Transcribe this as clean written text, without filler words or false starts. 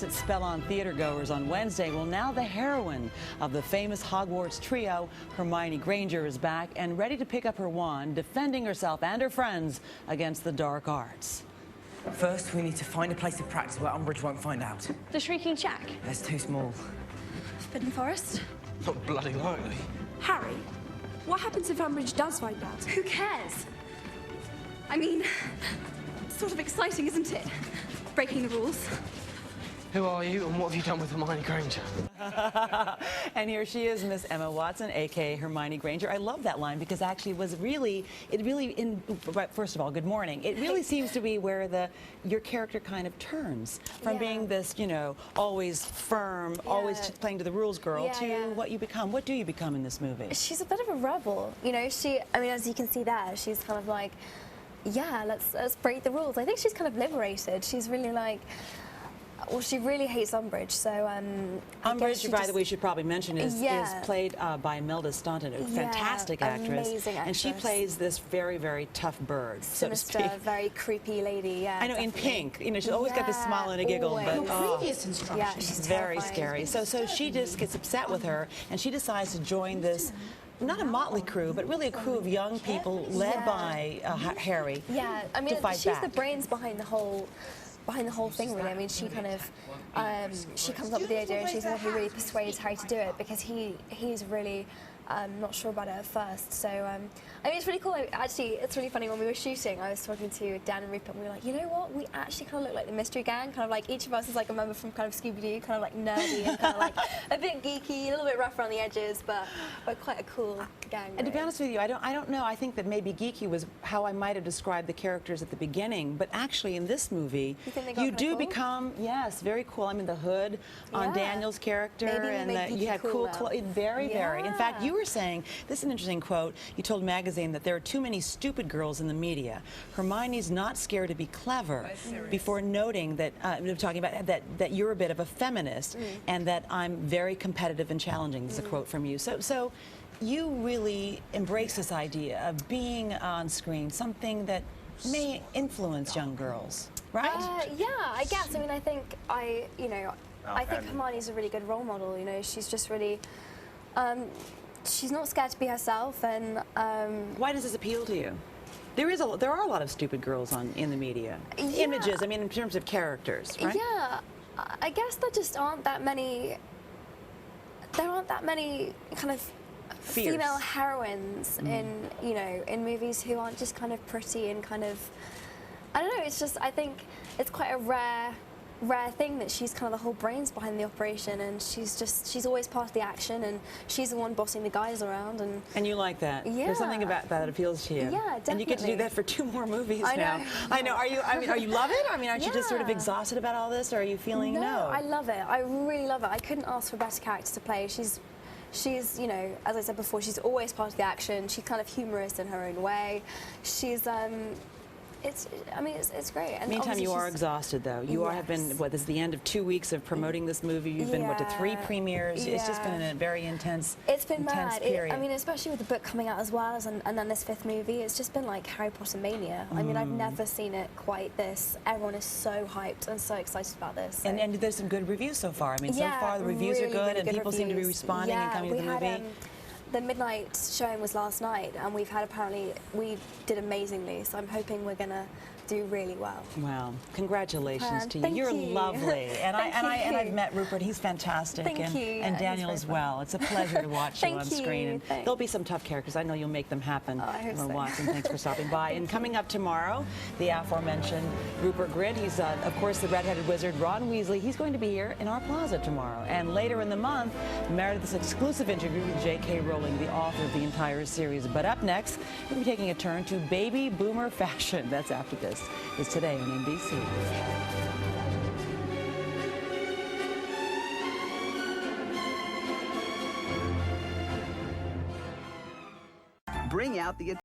next spell on theatergoers on Wednesday. Well, now the heroine of the famous Hogwarts trio, Hermione Granger, is back and ready to pick up her wand, defending herself and her friends against the dark arts. First, we need to find a place of practice where Umbridge won't find out. The Shrieking Shack? That's too small. Forbidden Forest? Not bloody likely. Harry, what happens if Umbridge does find out? Who cares? I mean, it's sort of exciting, isn't it? Breaking the rules. Who are you and what have you done with Hermione Granger? And here she is, Miss Emma Watson, a.k.a. Hermione Granger. I love that line because actually first of all, good morning. It really seems to be where your character kind of turns from being this, you know, always firm, always playing to the rules girl to what you become. What do you become in this movie? She's a bit of a rebel, you know. I mean, as you can see there, she's kind of like, yeah, let's break the rules. I think she's kind of liberated. She's really like, well, she really hates Umbridge, so Umbridge, by the way, we should probably mention, is played by Imelda Staunton, a fantastic actress. Amazing actress. And she plays this very, very tough bird, sinister, so to speak. very creepy lady, I know, in pink. You know, she's always got this smile and a giggle, always. but Previous instructions. Yeah, she's very terrifying. scary. So she just gets upset with her, and she decides to join this, not a motley crew, but really a crew of young people led by Harry. Yeah, I mean, to fight she's back. the brains behind the whole thing, really. I mean, she kind of she comes up with the idea, and she's the one who really persuades Harry to do it because he's really not sure about it at first. So I mean, it's really cool. Actually, it's really funny. When we were shooting, I was talking to Dan and Rupert, and we were like, you know what? We actually kind of look like the Mystery Gang. Kind of like each of us is like a member from kind of Scooby-Doo, kind of like nerdy and kind of like a bit geeky, a little bit rough around the edges, but quite a cool gang. And to be honest with you, I don't know. I think that maybe geeky was how I might have described the characters at the beginning. But actually, in this movie, you do become very cool. I mean, the hood on Daniel's character, and you had cool clothes. Very. In fact, you were saying, this is an interesting quote. You told magazine that there are too many stupid girls in the media. Hermione's not scared to be clever. Before noting that, talking about that you're a bit of a feminist, and that I'm very competitive and challenging. This is a quote from you. So you really embrace this idea of being on screen, something that may influence young girls, right? Yeah, I guess. I mean, I think I think Hermione's a really good role model. You know, she's just really. She's not scared to be herself, and why does this appeal to you? There are a lot of stupid girls in the media. Images, I mean, in terms of characters, right? Yeah, I guess there just aren't that many. There aren't that many kind of female heroines in movies who aren't just kind of pretty and kind of. I don't know. It's just, I think it's quite a rare thing that she's kind of the whole brains behind the operation, and she's always part of the action, and she's the one bossing the guys around. And you like that? Yeah. There's something about that appeals to you. Yeah, definitely. And you get to do that for 2 more movies I now. know. I know. Are you love it? I mean, aren't you just sort of exhausted about all this, or are you feeling no? I love it. I really love it. I couldn't ask for a better character to play. She's, you know, as I said before, she's always part of the action. She's kind of humorous in her own way. She's it's great. And meantime, you are exhausted, though. You have been, this is the end of 2 weeks of promoting this movie. You've been, to 3 premieres. It's just been a very intense period. I mean, especially with the book coming out as well, and then this 5th movie, it's just been like Harry Potter mania. I mean, I've never seen it quite this. Everyone is so hyped and so excited about this. So. And there's some good reviews so far. I mean, so far the reviews are good, and people seem to be responding and coming to the movie. The midnight showing was last night, and we did amazingly, so I'm hoping we're going to do really well. Well, congratulations to you. Thank You're you. lovely. And I've met Rupert. He's fantastic. Thank you. And Daniel as well. It's a pleasure to watch you on screen. And there'll be some tough characters. I know you'll make them happen. Oh, I hope so. Watson, thanks for stopping by. And coming up tomorrow, the aforementioned Rupert Grint. He's, of course, the redheaded wizard, Ron Weasley. He's going to be here in our plaza tomorrow. And later in the month, Meredith's exclusive interview with J.K. Rowling, the author of the entire series. But up next, we'll be taking a turn to baby boomer fashion. That's after this. It's Today on NBC. Bring out the